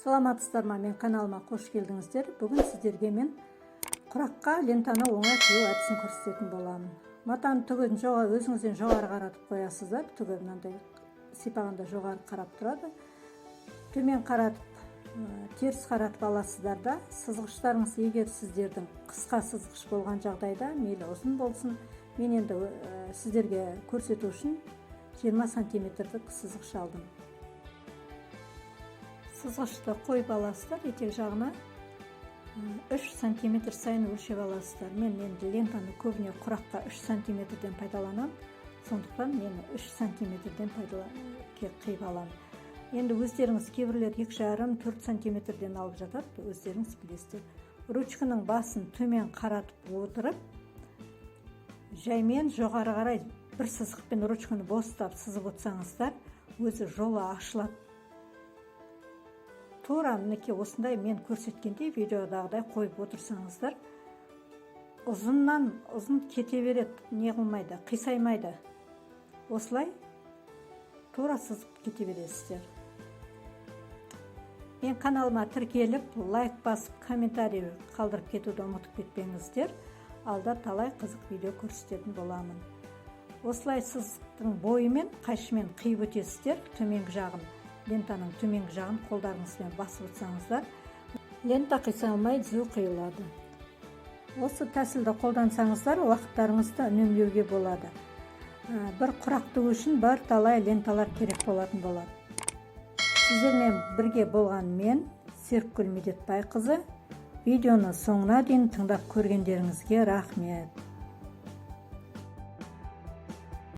Саламатсыздар ма, мен каналыма қош келдіңіздер. Бүгін сіздерге мен құраққа лентаны оңай қию әдісін көрсететін боламын. Матаны түгін өзіңізден жоғары қаратып қоясыздар. Түгі мынандай сипағанда жоғары қарап тұрады. Төмен қаратып, теріс қаратып аласыздар да. Сызғыштарыңыз егер сіздердің қысқа сызғыш болған жағдайда, мейлі ұзын болсын, мен енді сіздерге көрсету үшін 20 сантиметрлік сызғыш алдым. Сызғышты қойып аласыздар, етек жағына 3 сантиметр сайын өлшеп аласыздар. Мен енді лентаны көбіне құраққа 3 сантиметрден пайдаланам, сондықтан мен 3 сантиметрден қиып аламын. Енді өздеріңіз кейбірлер 2,5-4 сантиметрден алып жатады, өздеріңіз білесіздер. Ручканың басын төмен қаратып отырып, жаймен жоғары қарай бір сызықпен ручканы бостап сызып отырсаңыздар, өзі жолы ашылады. Тура мінекей осындай мен көрсеткендей видеодағыдай қойып отырсаңыздар, ұзыннан ұзын кете береді, не қылмайды, қисаймайды. Осылай тура сызып кете бересіздер. Мен каналыма тіркеліп, лайк басып, комментарий қалдырып кетуді ұмытып кетпеңіздер. Алда талай қызық видео көрсететін боламын. Осылай сызықтың бойымен, қайшымен қиып өтесіздер, төменгі жағын. Лентаның төменгі жағын қолдарыңызбен басып отырсаңыздар, лента қисалмай түзу қиылады. Осы тәсілді қолдансаңыздар, уақыттарыңызды үнемдеуге болады. Бір құрақты үшін бір талай ленталар керек болатын болады. Сіздермен бірге болған мен, Серікгүл Медетбайқызы. Видеоны соңына дейін тыңдап көргендеріңізге рахмет.